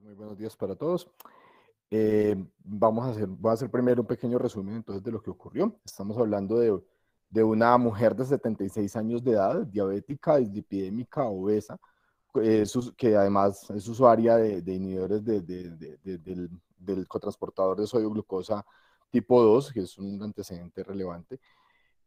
Muy buenos días para todos. Voy a hacer primero un pequeño resumen entonces de lo que ocurrió. Estamos hablando de una mujer de 76 años de edad, diabética, dislipidémica, obesa, que además es usuaria de inhibidores del cotransportador de sodio glucosa tipo 2, que es un antecedente relevante,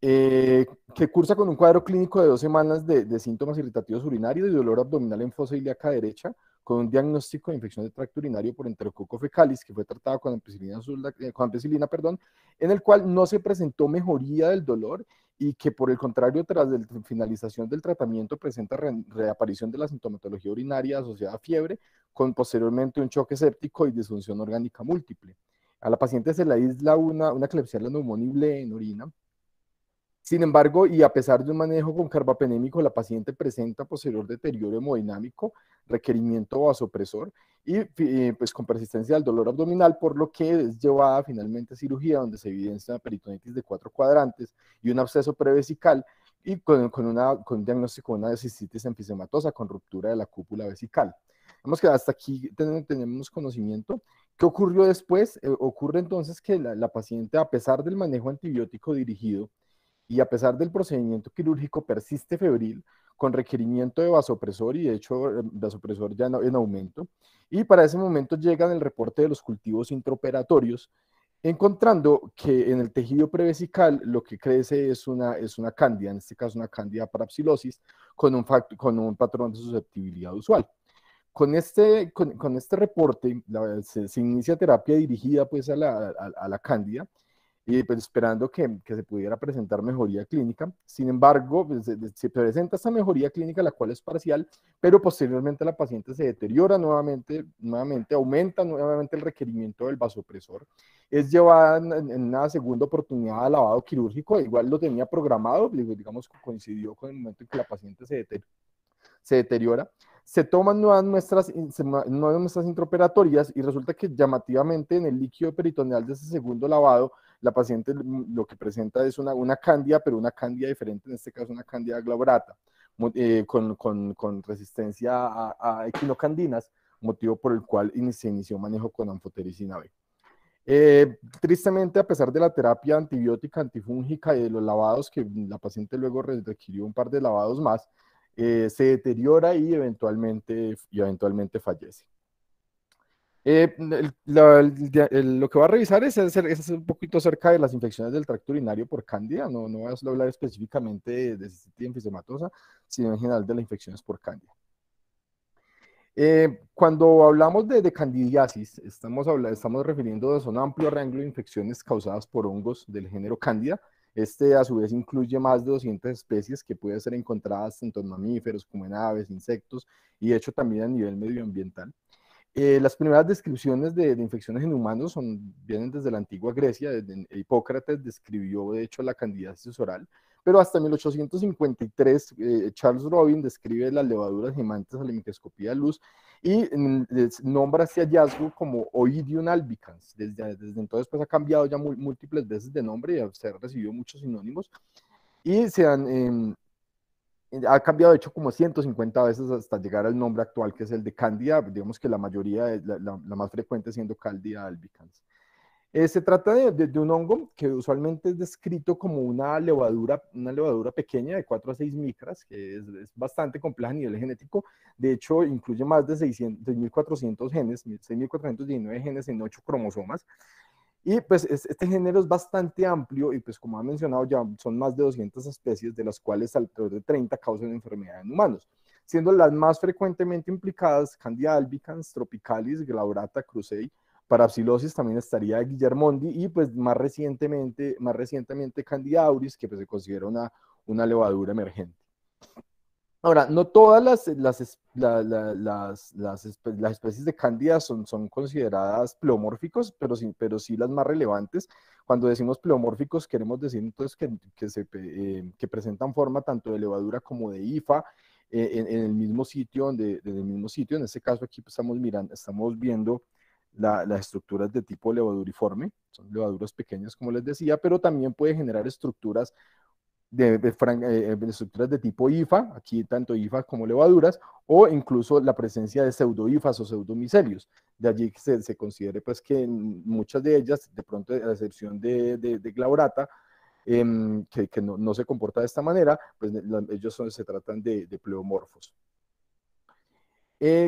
que cursa con un cuadro clínico de 2 semanas de síntomas irritativos urinarios y dolor abdominal en fosa ilíaca derecha, con un diagnóstico de infección de tracto urinario por enterococo fecalis, que fue tratado con ampicilina, perdón, en el cual no se presentó mejoría del dolor y que por el contrario, tras la finalización del tratamiento, presenta reaparición de la sintomatología urinaria asociada a fiebre, con posteriormente un choque séptico y disfunción orgánica múltiple. A la paciente se le aísla una Klebsiella pneumoniae en orina. Sin embargo, y a pesar de un manejo con carbapenémico, la paciente presenta posterior deterioro hemodinámico, requerimiento vasopresor y pues con persistencia del dolor abdominal, por lo que es llevada finalmente a cirugía donde se evidencia una peritonitis de 4 cuadrantes y un absceso prevesical y con un diagnóstico de una cistitis enfisematosa con ruptura de la cúpula vesical. Vemos que hasta aquí tenemos conocimiento. ¿Qué ocurrió después? Ocurre entonces que la paciente, a pesar del manejo antibiótico dirigido, y a pesar del procedimiento quirúrgico persiste febril con requerimiento de vasopresor y de hecho vasopresor ya en aumento. Y para ese momento llegan el reporte de los cultivos intraoperatorios, encontrando que en el tejido prevesical lo que crece es una cándida, en este caso una cándida parapsilosis, con un patrón de susceptibilidad usual. Con este reporte se inicia terapia dirigida pues a la cándida, y pues esperando que se pudiera presentar mejoría clínica. Sin embargo, pues, se presenta esta mejoría clínica, la cual es parcial, pero posteriormente la paciente se deteriora nuevamente aumenta nuevamente el requerimiento del vasopresor. Es llevada en una segunda oportunidad a lavado quirúrgico, igual lo tenía programado, digamos que coincidió con el momento en que la paciente se deteriora. Se toman nuevas muestras intraoperatorias y resulta que llamativamente en el líquido peritoneal de ese segundo lavado, la paciente lo que presenta es una cándida, pero una cándida diferente, en este caso una cándida glabrata, con resistencia a equinocandinas, motivo por el cual se inició manejo con anfotericina B. Tristemente, a pesar de la terapia antibiótica, antifúngica y de los lavados, que la paciente luego requirió un par de lavados más, se deteriora y eventualmente fallece. Lo que va a revisar es un poquito acerca de las infecciones del tracto urinario por cándida. No voy a hablar específicamente de cistitis enfisematosa, sino en general de las infecciones por cándida. Cuando hablamos de candidiasis, estamos refiriéndonos a un amplio rango de infecciones causadas por hongos del género Candida. Este a su vez incluye más de 200 especies que pueden ser encontradas tanto en mamíferos como en aves, insectos y de hecho también a nivel medioambiental. Las primeras descripciones de infecciones en humanos vienen desde la antigua Grecia. Desde Hipócrates describió de hecho la candidiasis oral, pero hasta 1853 Charles Robin describe las levaduras gemantes a la microscopía de luz y nombra este hallazgo como Oidium albicans. Desde entonces pues ha cambiado ya múltiples veces de nombre y se han recibido muchos sinónimos y ha cambiado de hecho como 150 veces hasta llegar al nombre actual, que es el de Candida. Digamos que la mayoría, la más frecuente siendo Candida albicans. Se trata de un hongo que usualmente es descrito como una levadura pequeña de 4 a 6 micras, que es bastante compleja a nivel genético. De hecho, incluye más de 6.400 genes, 6.419 genes en 8 cromosomas. Y pues este género es bastante amplio y pues como ha mencionado ya son más de 200 especies, de las cuales alrededor de 30 causan enfermedad en humanos, siendo las más frecuentemente implicadas Candida albicans, tropicalis, glaurata, crucei. Parapsilosis también estaría Guillermondi y pues más recientemente Candida auris, que pues se considera una levadura emergente. Ahora, no todas las especies de cándida son consideradas pleomórficos, pero sí las más relevantes. Cuando decimos pleomórficos, queremos decir entonces que presentan forma tanto de levadura como de hifa en el mismo sitio, en este caso aquí pues, estamos viendo las estructuras de tipo levaduriforme, son levaduras pequeñas como les decía, pero también puede generar estructuras de estructuras de tipo IFA, aquí tanto IFA como levaduras, o incluso la presencia de pseudo-IFAs o pseudomicelios. De allí que se considere pues que muchas de ellas, de pronto a excepción de glaurata, que no se comporta de esta manera, pues ellos se tratan de pleomorfos.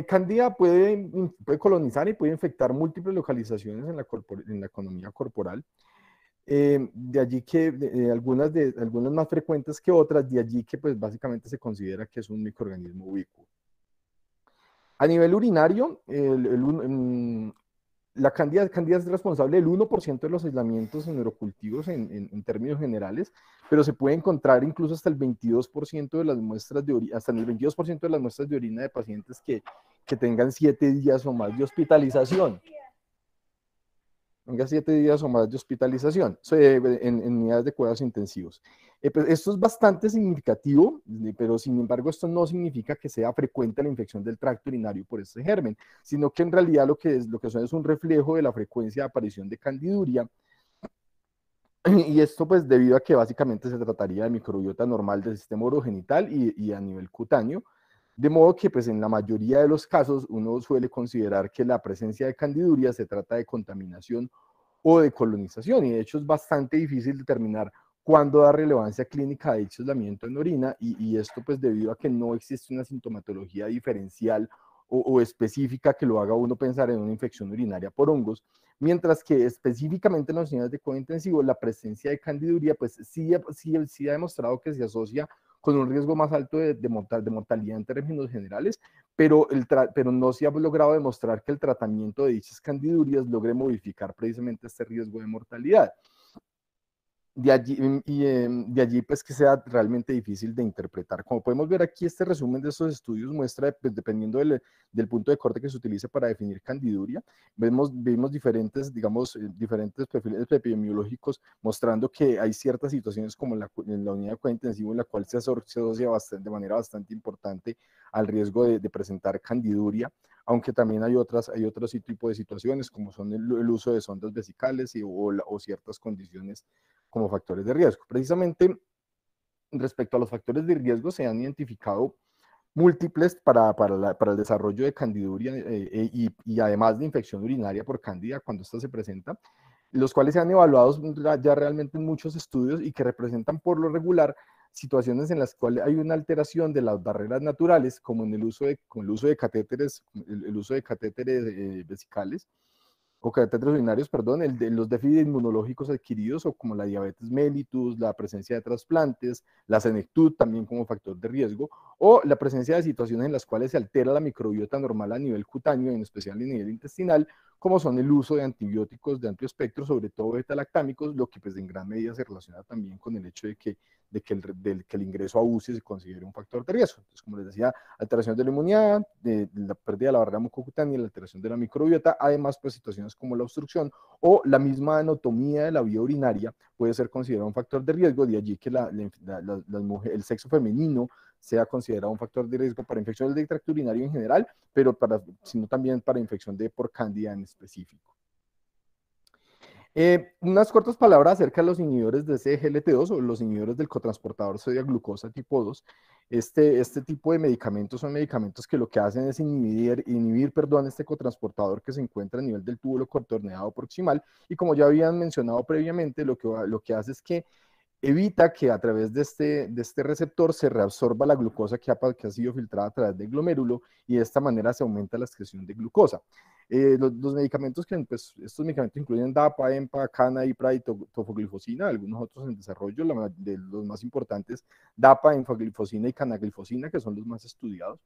Candida puede colonizar y puede infectar múltiples localizaciones en la economía corporal. De allí que algunas más frecuentes que otras, de allí que pues básicamente se considera que es un microorganismo ubícuo. A nivel urinario, la candida es responsable del 1% de los aislamientos en neurocultivos en términos generales, pero se puede encontrar incluso hasta el 22% de las muestras de orina, hasta en el 22% de las muestras de orina de pacientes que tengan 7 días o más de hospitalización. Tenga 7 días o más de hospitalización en unidades de cuidados intensivos. Pues esto es bastante significativo, pero sin embargo esto no significa que sea frecuente la infección del tracto urinario por este germen, sino que en realidad lo que son es un reflejo de la frecuencia de aparición de candiduria, y esto pues debido a que básicamente se trataría de microbiota normal del sistema urogenital y a nivel cutáneo, de modo que pues en la mayoría de los casos uno suele considerar que la presencia de candiduria se trata de contaminación o de colonización, y de hecho es bastante difícil determinar cuándo da relevancia clínica a dicho aislamiento en orina, y esto pues debido a que no existe una sintomatología diferencial o específica que lo haga uno pensar en una infección urinaria por hongos, mientras que específicamente en las unidades de cuidado intensivo la presencia de candiduria pues sí ha demostrado que se asocia con un riesgo más alto de mortalidad en términos generales, pero no se ha logrado demostrar que el tratamiento de dichas candidurias logre modificar precisamente este riesgo de mortalidad. De allí pues que sea realmente difícil de interpretar. Como podemos ver aquí, este resumen de estos estudios muestra, pues, dependiendo del punto de corte que se utilice para definir candiduria, vemos diferentes, digamos, diferentes perfiles epidemiológicos mostrando que hay ciertas situaciones como en la unidad de cuidado intensivo en la cual se asocia de manera bastante importante al riesgo de presentar candiduria, aunque también hay otro tipo de situaciones como son el uso de sondas vesicales o ciertas condiciones como factores de riesgo. Precisamente respecto a los factores de riesgo se han identificado múltiples para el desarrollo de candiduria y además de infección urinaria por cándida cuando esta se presenta, los cuales se han evaluado ya realmente en muchos estudios y que representan por lo regular situaciones en las cuales hay una alteración de las barreras naturales, como en el uso de catéteres, el uso de catéteres vesicales, o catéteres urinarios, perdón, los déficits inmunológicos adquiridos, o como la diabetes mellitus, la presencia de trasplantes, la senectud también como factor de riesgo, o la presencia de situaciones en las cuales se altera la microbiota normal a nivel cutáneo, en especial a nivel intestinal, como son el uso de antibióticos de amplio espectro, sobre todo beta-lactámicos, lo que pues en gran medida se relaciona también con el hecho de que el ingreso a UCI se considere un factor de riesgo. Entonces, como les decía, alteración de la inmunidad, de la pérdida de la barrera mucocutánea, la alteración de la microbiota, además pues situaciones como la obstrucción o la misma anatomía de la vía urinaria puede ser considerado un factor de riesgo, de allí que el sexo femenino sea considerado un factor de riesgo para infecciones del tracto urinario en general, pero sino también para infección por cándida en específico. Unas cortas palabras acerca de los inhibidores de SGLT2 o los inhibidores del cotransportador sodia-glucosa tipo 2. Este tipo de medicamentos son medicamentos que lo que hacen es inhibir este cotransportador que se encuentra a nivel del túbulo contorneado proximal, y como ya habían mencionado previamente, lo que hace es que evita que a través de este receptor se reabsorba la glucosa que ha sido filtrada a través del glomérulo, y de esta manera se aumenta la excreción de glucosa. Los medicamentos estos medicamentos incluyen DAPA, EMPA, CANA, IPRA y tofoglifosina, algunos otros en desarrollo, de los más importantes, DAPA, enfaglifosina y canaglifosina, que son los más estudiados.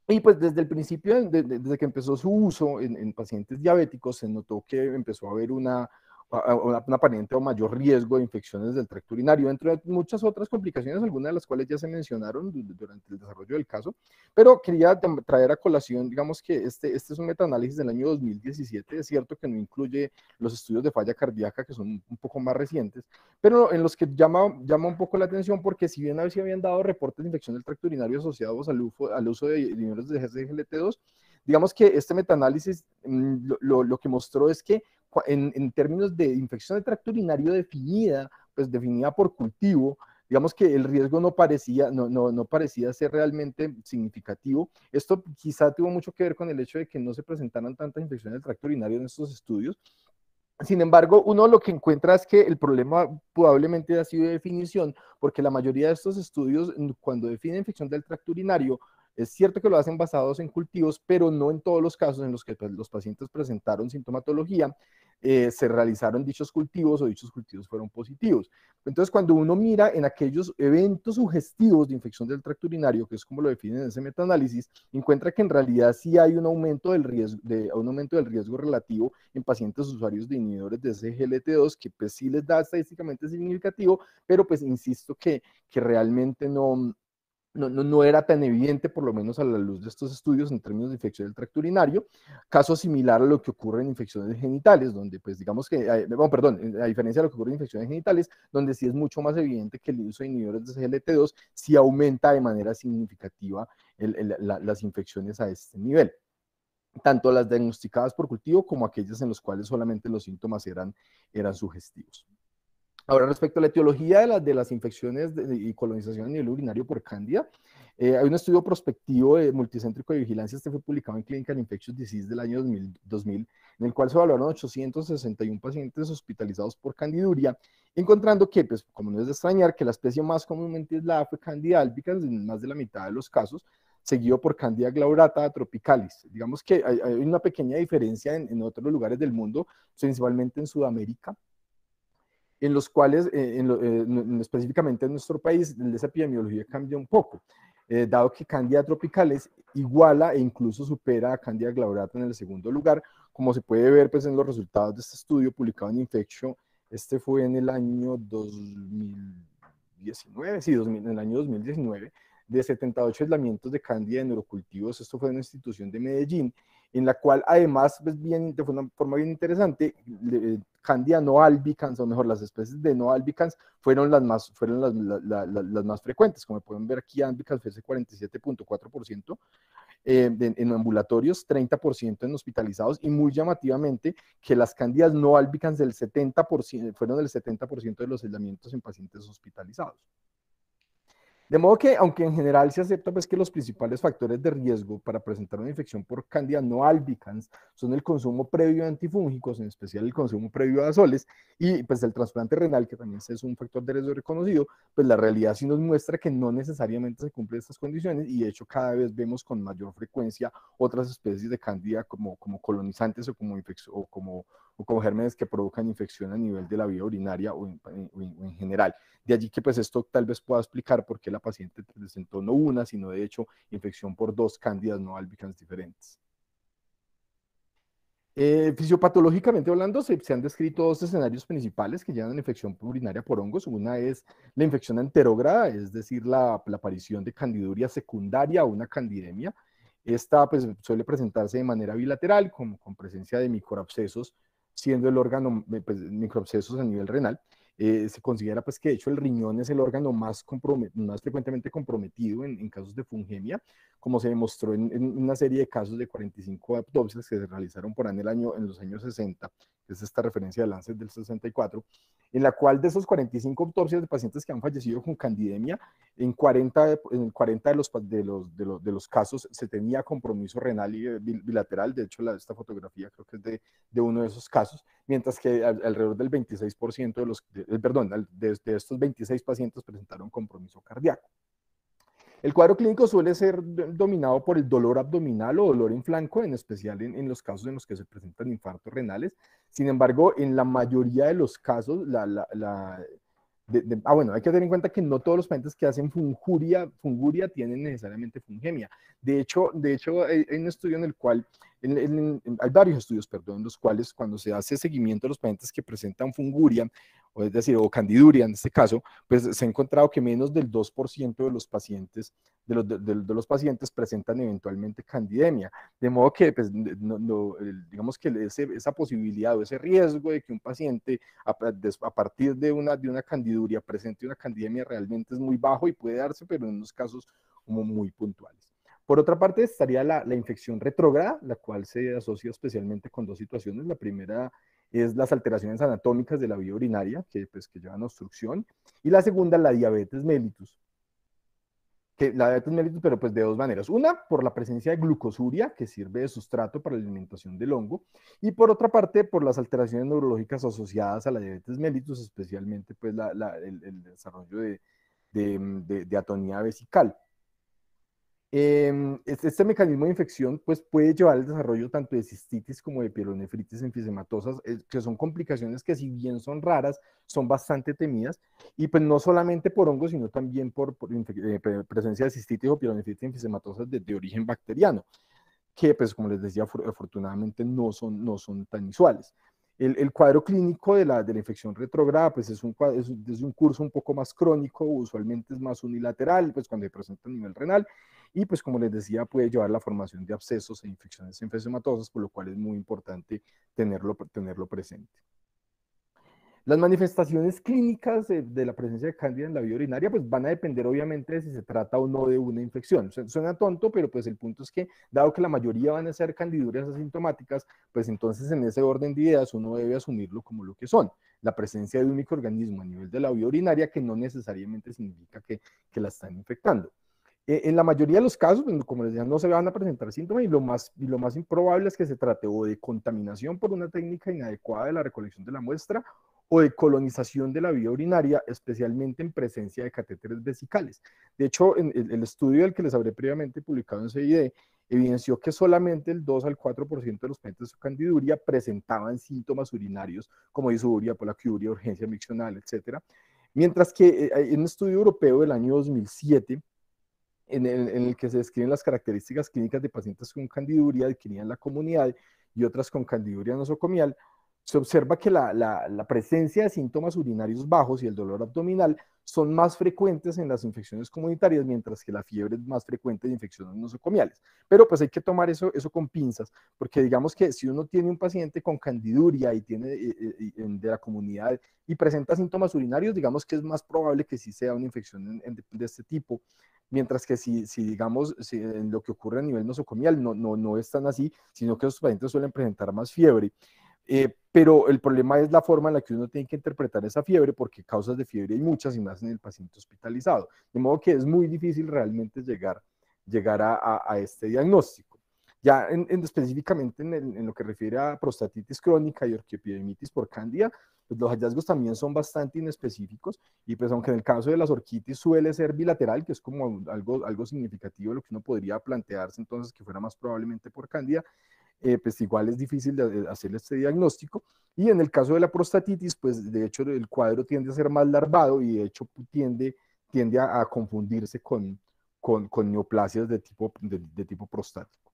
Y pues desde el principio, desde que empezó su uso en pacientes diabéticos, se notó que empezó a haber un aparente o mayor riesgo de infecciones del tracto urinario, entre muchas otras complicaciones, algunas de las cuales ya se mencionaron durante el desarrollo del caso, pero quería traer a colación, digamos que este es un metaanálisis del año 2017, es cierto que no incluye los estudios de falla cardíaca, que son un poco más recientes, pero en los que llama un poco la atención, porque si bien se habían dado reportes de infección del tracto urinario asociados al uso de inhibidores de SGLT2, digamos que este metaanálisis lo que mostró es que en términos de infección de tracto urinario definida por cultivo, digamos que el riesgo no parecía ser realmente significativo. Esto quizá tuvo mucho que ver con el hecho de que no se presentaran tantas infecciones del tracto urinario en estos estudios. Sin embargo, uno lo que encuentra es que el problema probablemente ha sido de definición, porque la mayoría de estos estudios, cuando definen infección del tracto urinario, es cierto que lo hacen basados en cultivos, pero no en todos los casos en los que pues, los pacientes presentaron sintomatología, se realizaron dichos cultivos o dichos cultivos fueron positivos. Entonces, cuando uno mira en aquellos eventos sugestivos de infección del tracto urinario, que es como lo definen en ese metaanálisis, encuentra que en realidad sí hay un aumento del riesgo relativo en pacientes usuarios de inhibidores de SGLT2, que pues sí les da estadísticamente significativo, pero pues insisto que realmente no era tan evidente, por lo menos a la luz de estos estudios, en términos de infección del tracto urinario. Caso similar a lo que ocurre en infecciones genitales, donde, pues, digamos que, a diferencia de lo que ocurre en infecciones genitales, donde sí es mucho más evidente que el uso de inhibidores de CGLT2 sí aumenta de manera significativa las infecciones a este nivel, tanto las diagnosticadas por cultivo como aquellas en las cuales solamente los síntomas eran sugestivos. Ahora, respecto a la etiología de las infecciones y colonización a nivel urinario por cándida, hay un estudio prospectivo multicéntrico de vigilancia, este fue publicado en Clinical Infectious Disease del año 2000, en el cual se evaluaron 861 pacientes hospitalizados por candiduria, encontrando que, pues, como no es de extrañar, que la especie más comúnmente aislada fue Candida albicans en más de la mitad de los casos, seguido por Candida glaurata tropicalis. Digamos que hay una pequeña diferencia en otros lugares del mundo, principalmente en Sudamérica, en los cuales, específicamente en nuestro país, esa epidemiología cambia un poco, dado que Candida tropicales iguala e incluso supera a Candida glaurata en el segundo lugar, como se puede ver pues, en los resultados de este estudio publicado en Infection. Este fue en el año 2019, sí, en el año 2019, de 78 aislamientos de Candida en neurocultivos. Esto fue en una institución de Medellín, en la cual además, pues bien, de una forma bien interesante, Candida no albicans, o mejor, las especies de no albicans fueron las más frecuentes. Como pueden ver aquí, albicans fue ese 47.4%, en ambulatorios, 30% en hospitalizados, y muy llamativamente que las cándidas no albicans del 70%, fueron el 70% de los aislamientos en pacientes hospitalizados. De modo que, aunque en general se acepta pues, que los principales factores de riesgo para presentar una infección por Candida no albicans son el consumo previo de antifúngicos, en especial el consumo previo de azoles, y pues el trasplante renal, que también es un factor de riesgo reconocido, pues la realidad sí nos muestra que no necesariamente se cumplen estas condiciones, y de hecho cada vez vemos con mayor frecuencia otras especies de Candida como colonizantes o como gérmenes que provocan infección a nivel de la vía urinaria o en general. De allí que pues esto tal vez pueda explicar por qué la paciente presentó no una, sino de hecho infección por 2 cándidas no albicans diferentes. Fisiopatológicamente hablando, se han descrito dos escenarios principales que llevan a la infección urinaria por hongos. Una es la infección enterógrada, es decir, la aparición de candiduria secundaria a una candidemia. Esta pues, suele presentarse de manera bilateral, con presencia de microabscesos, siendo el órgano, pues, microabscesos a nivel renal. Se considera pues, que de hecho el riñón es el órgano más frecuentemente comprometido en casos de fungemia, como se demostró en una serie de casos de 45 autopsias que se realizaron por ahí en los años 60, que es esta referencia de Lancet del 64, en la cual de esos 45 autopsias de pacientes que han fallecido con candidemia, en 40 de los casos se tenía compromiso renal y bilateral. De hecho, esta fotografía creo que es de uno de esos casos, mientras que alrededor del 26% de estos 26 pacientes presentaron compromiso cardíaco. El cuadro clínico suele ser dominado por el dolor abdominal o dolor en flanco, en especial en los casos en los que se presentan infartos renales. Sin embargo, en la mayoría de los casos, bueno, hay que tener en cuenta que no todos los pacientes que hacen funguria tienen necesariamente fungemia. De hecho hay un estudio en el cual, hay varios estudios, perdón, en los cuales cuando se hace seguimiento a los pacientes que presentan funguria, o es decir, o candiduria en este caso, pues se ha encontrado que menos del 2% de los pacientes, de los pacientes presentan eventualmente candidemia. De modo que, pues, digamos que esa posibilidad o ese riesgo de que un paciente a partir de una candiduria presente una candidemia realmente es muy bajo y puede darse, pero en unos casos como muy puntuales. Por otra parte, estaría la infección retrógrada, la cual se asocia especialmente con dos situaciones. La primera es las alteraciones anatómicas de la vía urinaria, que llevan a obstrucción, y la segunda, la diabetes mellitus. Que la diabetes mellitus, pero pues de dos maneras. Una, por la presencia de glucosuria, que sirve de sustrato para la alimentación del hongo, y por otra parte, por las alteraciones neurológicas asociadas a la diabetes mellitus, especialmente pues el desarrollo de atonía vesical. Este mecanismo de infección pues, puede llevar al desarrollo tanto de cistitis como de pielonefritis enfisematosas, que son complicaciones que si bien son raras, son bastante temidas, y pues no solamente por hongos, sino también por presencia de cistitis o pielonefritis enfisematosas de origen bacteriano, que pues como les decía, afortunadamente no son tan usuales. El cuadro clínico de la infección retrógrada pues es un curso un poco más crónico, usualmente es más unilateral, pues cuando se presenta a nivel renal, y pues como les decía puede llevar a la formación de abscesos e infecciones enfisematosas, por lo cual es muy importante tenerlo presente. Las manifestaciones clínicas de la presencia de cándida en la vía urinaria pues van a depender obviamente de si se trata o no de una infección. Suena tonto, pero pues el punto es que dado que la mayoría van a ser candiduras asintomáticas, pues entonces en ese orden de ideas uno debe asumirlo como lo que son, la presencia de un microorganismo a nivel de la vía urinaria que no necesariamente significa que la están infectando. En la mayoría de los casos, como les decía, no se van a presentar síntomas y lo más improbable es que se trate o de contaminación por una técnica inadecuada de la recolección de la muestra o de colonización de la vía urinaria, especialmente en presencia de catéteres vesicales. De hecho, en el estudio del que les habré previamente publicado en CID, evidenció que solamente el 2 al 4% de los pacientes con candiduria presentaban síntomas urinarios como disuria, polaquiuria, urgencia miccional, etc. Mientras que en un estudio europeo del año 2007, en el que se describen las características clínicas de pacientes con candiduria adquirida en la comunidad y otras con candiduria nosocomial, se observa que la presencia de síntomas urinarios bajos y el dolor abdominal son más frecuentes en las infecciones comunitarias, mientras que la fiebre es más frecuente en infecciones nosocomiales. Pero pues hay que tomar eso con pinzas, porque digamos que si uno tiene un paciente con candiduria y tiene de la comunidad y presenta síntomas urinarios, digamos que es más probable que sí sea una infección de este tipo, mientras que si digamos, en lo que ocurre a nivel nosocomial no es tan así, sino que los pacientes suelen presentar más fiebre. Pero el problema es la forma en la que uno tiene que interpretar esa fiebre, porque causas de fiebre hay muchas y más en el paciente hospitalizado. De modo que es muy difícil realmente llegar a este diagnóstico. Ya específicamente en lo que refiere a prostatitis crónica y orquiepidemitis por cándida, pues los hallazgos también son bastante inespecíficos y pues aunque en el caso de las orquitis suele ser bilateral, que es como algo significativo, lo que uno podría plantearse entonces que fuera más probablemente por cándida, pues igual es difícil de hacer este diagnóstico. Y en el caso de la prostatitis, pues de hecho el cuadro tiende a ser más larvado y de hecho tiende a confundirse con neoplasias de tipo prostático.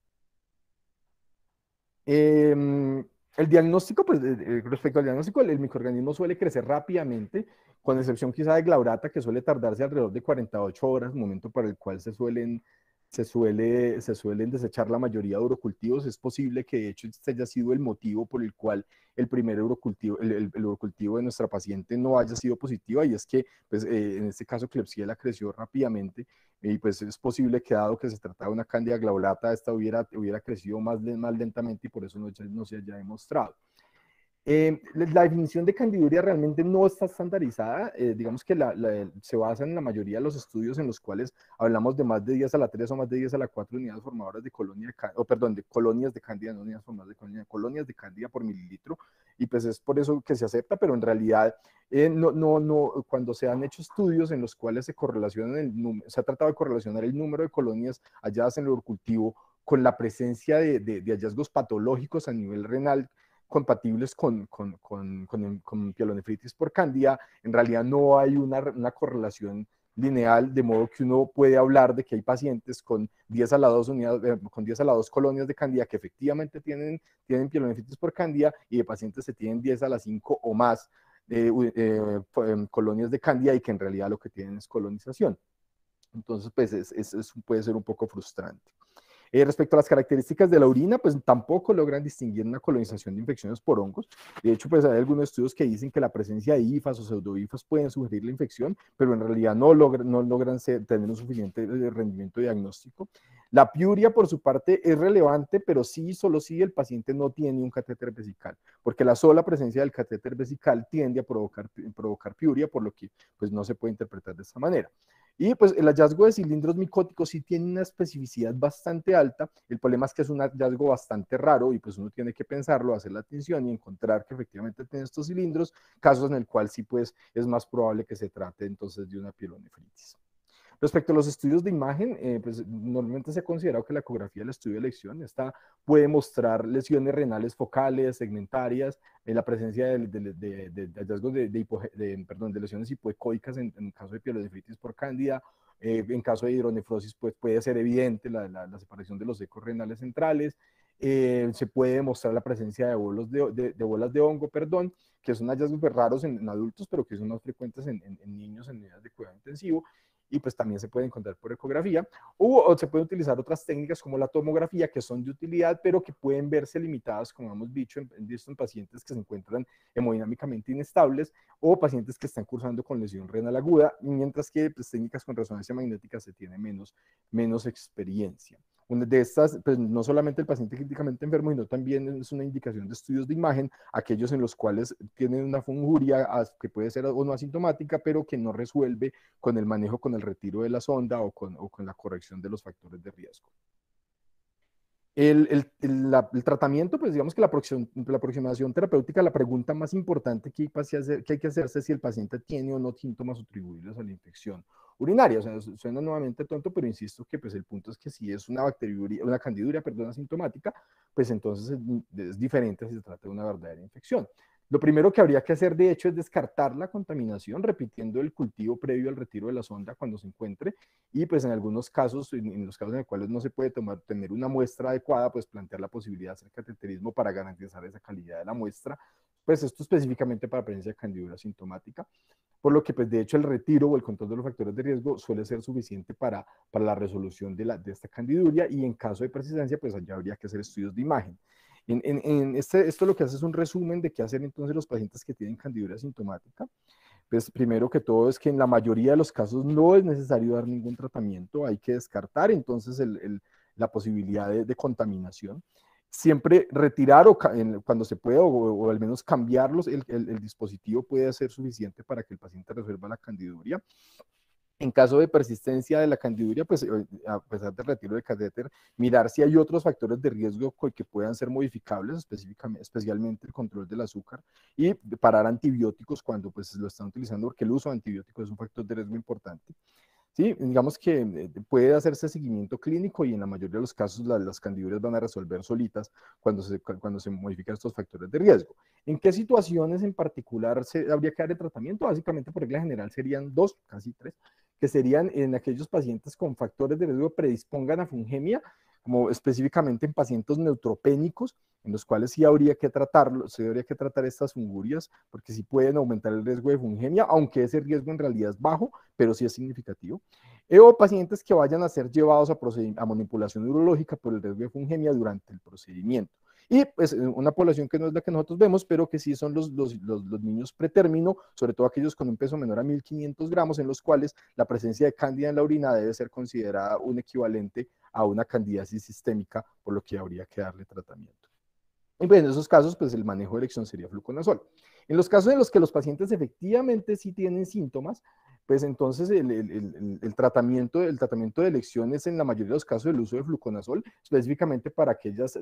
El diagnóstico, pues respecto al diagnóstico, el microorganismo suele crecer rápidamente, con excepción quizá de glaurata, que suele tardarse alrededor de 48 horas, momento para el cual se suelen desechar la mayoría de urocultivos. Es posible que de hecho este haya sido el motivo por el cual el primer urocultivo, el urocultivo de nuestra paciente no haya sido positiva, y es que pues, en este caso Klebsiella creció rápidamente, y pues es posible que dado que se trataba de una cándida glaurata, esta hubiera crecido más lentamente y por eso no se haya demostrado. La definición de candiduria realmente no está estandarizada. Digamos que se basa en la mayoría de los estudios en los cuales hablamos de más de 10 a la 3 o más de 10 a la 4 unidades formadoras de de colonias de cándida, no unidades formadoras de cándida, colonias de cándida por mililitro, y pues es por eso que se acepta, pero en realidad cuando se han hecho estudios en los cuales se ha tratado de correlacionar el número de colonias halladas en el urocultivo con la presencia de hallazgos patológicos a nivel renal compatibles con pielonefritis por cándida, en realidad no hay una correlación lineal, de modo que uno puede hablar de que hay pacientes con 10 a la 2 unidades, con 10 a la 2 colonias de cándida que efectivamente tienen pielonefritis por cándida, y de pacientes que tienen 10 a la 5 o más colonias de cándida y que en realidad lo que tienen es colonización. Entonces, pues puede ser un poco frustrante. Respecto a las características de la orina, pues tampoco logran distinguir una colonización de infecciones por hongos. De hecho, pues hay algunos estudios que dicen que la presencia de hifas o pseudohifas pueden sugerir la infección, pero en realidad no logran tener un suficiente rendimiento diagnóstico. La piuria, por su parte, es relevante, pero sí, solo si el paciente no tiene un catéter vesical, porque la sola presencia del catéter vesical tiende a provocar piuria, por lo que pues, no se puede interpretar de esta manera. Y pues el hallazgo de cilindros micóticos sí tiene una especificidad bastante alta. El problema es que es un hallazgo bastante raro y pues uno tiene que pensarlo, hacer la atención y encontrar que efectivamente tiene estos cilindros, casos en el cual sí pues es más probable que se trate entonces de una pielonefritis. Respecto a los estudios de imagen, pues normalmente se ha considerado que la ecografía del estudio de elección puede mostrar lesiones renales focales, segmentarias, la presencia de hallazgos de lesiones hipoecoicas en caso de pielonefritis por cándida. En caso de hidronefrosis, pues puede ser evidente la separación de los ecos renales centrales. Se puede mostrar la presencia de bolas de hongo, perdón, que son hallazgos raros en adultos, pero que son más frecuentes en niños en unidades de cuidado intensivo, y pues también se puede encontrar por ecografía, o se pueden utilizar otras técnicas como la tomografía, que son de utilidad, pero que pueden verse limitadas, como hemos dicho, en pacientes que se encuentran hemodinámicamente inestables o pacientes que están cursando con lesión renal aguda, mientras que pues, técnicas con resonancia magnética se tiene menos experiencia. Una de estas, pues no solamente el paciente críticamente enfermo, sino también es una indicación de estudios de imagen, aquellos en los cuales tienen una funguria que puede ser o no asintomática, pero que no resuelve con el manejo, con el retiro de la sonda o con la corrección de los factores de riesgo. El tratamiento, pues digamos que la aproximación terapéutica, la pregunta más importante que hay que hacerse es si el paciente tiene o no síntomas atribuibles a la infección urinaria. O sea, suena nuevamente tonto, pero insisto que pues el punto es que si es una candiduria, perdón, asintomática, pues entonces es diferente si se trata de una verdadera infección. Lo primero que habría que hacer, de hecho, es descartar la contaminación, repitiendo el cultivo previo al retiro de la sonda cuando se encuentre, y pues en algunos casos, en los casos en los cuales no se puede tener una muestra adecuada, pues plantear la posibilidad de hacer cateterismo para garantizar esa calidad de la muestra, pues esto específicamente para presencia de candidiura sintomática, por lo que pues de hecho el retiro o el control de los factores de riesgo suele ser suficiente para la resolución de esta candiduria, y en caso de persistencia, pues allá habría que hacer estudios de imagen. Esto lo que hace es un resumen de qué hacer entonces los pacientes que tienen candidiura sintomática. Pues primero que todo es que en la mayoría de los casos no es necesario dar ningún tratamiento, hay que descartar entonces la posibilidad de contaminación. Siempre retirar cuando se pueda, o al menos cambiarlos, el dispositivo puede ser suficiente para que el paciente resuelva la candiduria. En caso de persistencia de la candiduria, pues a pesar del retiro del catéter, mirar si hay otros factores de riesgo que puedan ser modificables, especialmente el control del azúcar, y parar antibióticos cuando pues lo están utilizando, porque el uso de antibióticos es un factor de riesgo importante. Sí, digamos que puede hacerse seguimiento clínico, y en la mayoría de los casos las candidurias van a resolver solitas cuando se modifican estos factores de riesgo. ¿En qué situaciones en particular habría que dar el tratamiento? Básicamente, por regla general, serían dos, casi tres, que serían en aquellos pacientes con factores de riesgo que predispongan a fungemia, como específicamente en pacientes neutropénicos, en los cuales sí habría que tratarlo, se habría que tratar estas fungurias, porque sí pueden aumentar el riesgo de fungemia, aunque ese riesgo en realidad es bajo, pero sí es significativo. O pacientes que vayan a ser llevados a manipulación urológica por el riesgo de fungemia durante el procedimiento. Y pues una población que no es la que nosotros vemos, pero que sí son los niños pretérmino, sobre todo aquellos con un peso menor a 1500 gramos, en los cuales la presencia de cándida en la orina debe ser considerada un equivalente a una candidiasis sistémica, por lo que habría que darle tratamiento. Y pues en esos casos, pues el manejo de elección sería fluconazol. En los casos en los que los pacientes efectivamente sí tienen síntomas, pues entonces el tratamiento de elección es en la mayoría de los casos el uso de fluconazol, específicamente para aquellas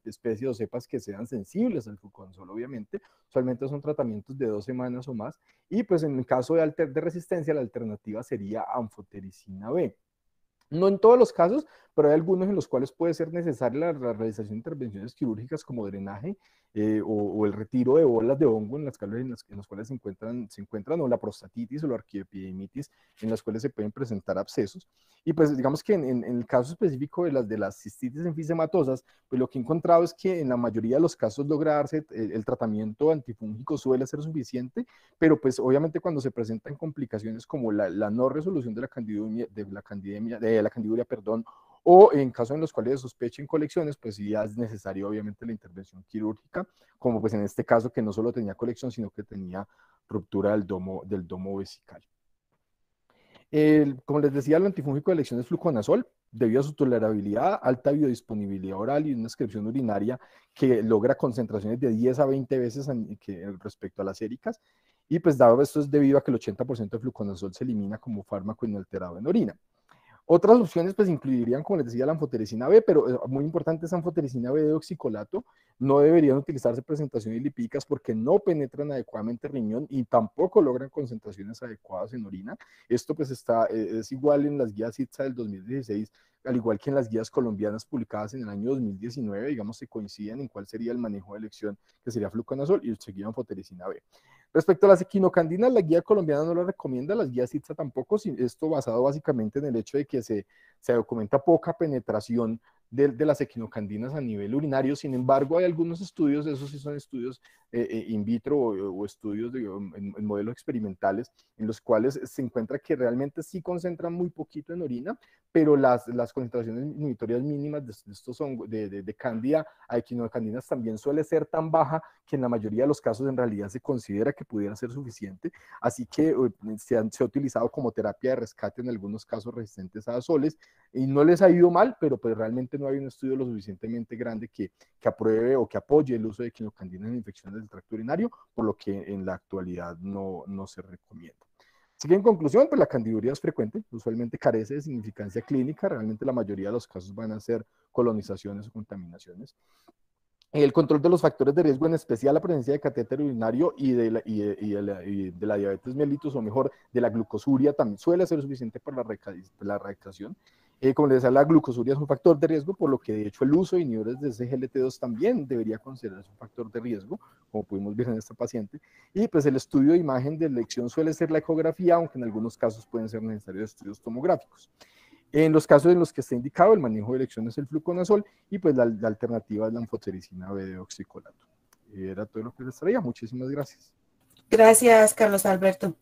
especies o cepas que sean sensibles al fluconazol, obviamente. Usualmente son tratamientos de 2 semanas o más, y pues en el caso de resistencia, la alternativa sería anfotericina B. No en todos los casos, pero hay algunos en los cuales puede ser necesaria la realización de intervenciones quirúrgicas como drenaje, o el retiro de bolas de hongo en las cuales se encuentran, o la prostatitis o la arquiepidemitis, en las cuales se pueden presentar abscesos. Y pues digamos que en el caso específico de las cistitis enfisematosas, pues lo que he encontrado es que en la mayoría de los casos logra darse el tratamiento antifúngico suele ser suficiente, pero pues obviamente cuando se presentan complicaciones como la no resolución de la candiduria, perdón, o en casos en los cuales se sospechen colecciones, pues sí es necesario obviamente la intervención quirúrgica, como pues en este caso que no solo tenía colección, sino que tenía ruptura del domo vesical. Como les decía, el antifúngico de elección es fluconazol. debido a su tolerabilidad, alta biodisponibilidad oral y una excreción urinaria que logra concentraciones de 10 a 20 veces respecto a las séricas. Y pues dado esto es debido a que el 80% de fluconazol se elimina como fármaco inalterado en orina. Otras opciones pues incluirían, como les decía, la anfotericina B, pero muy importante es anfotericina B de oxicolato. No deberían utilizarse presentaciones lipídicas porque no penetran adecuadamente el riñón y tampoco logran concentraciones adecuadas en orina. Esto pues es igual en las guías ITSA del 2016, al igual que en las guías colombianas publicadas en el año 2019, digamos, se coinciden en cuál sería el manejo de elección, que sería fluconazol y seguida anfotericina B. Respecto a las equinocandinas, la guía colombiana no lo recomienda, las guías ITSA tampoco, esto basado básicamente en el hecho de que se documenta poca penetración de las equinocandinas a nivel urinario. Sin embargo, hay algunos estudios, esos sí son estudios in vitro o estudios en modelos experimentales, en los cuales se encuentra que realmente sí concentran muy poquito en orina, pero las concentraciones inhibitorias mínimas de estos de cándida a equinocandinas también suele ser tan baja que en la mayoría de los casos en realidad se considera que pudiera ser suficiente. Así que se ha utilizado como terapia de rescate en algunos casos resistentes a azoles y no les ha ido mal, pero pues realmente no hay un estudio lo suficientemente grande que apruebe o que apoye el uso de equinocandinas en infecciones del tracto urinario, por lo que en la actualidad no se recomienda. Así que en conclusión, pues la candiduría es frecuente, usualmente carece de significancia clínica, realmente la mayoría de los casos van a ser colonizaciones o contaminaciones. El control de los factores de riesgo, en especial la presencia de catéter urinario y de la diabetes mellitus, o mejor, de la glucosuria, también suele ser suficiente para la erradicación. Como les decía, la glucosuria es un factor de riesgo, por lo que de hecho el uso de inhibidores de SGLT2 también debería considerarse un factor de riesgo, como pudimos ver en esta paciente. Y pues el estudio de imagen de elección suele ser la ecografía, aunque en algunos casos pueden ser necesarios estudios tomográficos. En los casos en los que está indicado, el manejo de elección es el fluconazol y pues la alternativa es la anfotericina B de oxicolato. Era todo lo que les traía. Muchísimas gracias. Gracias, Carlos Alberto.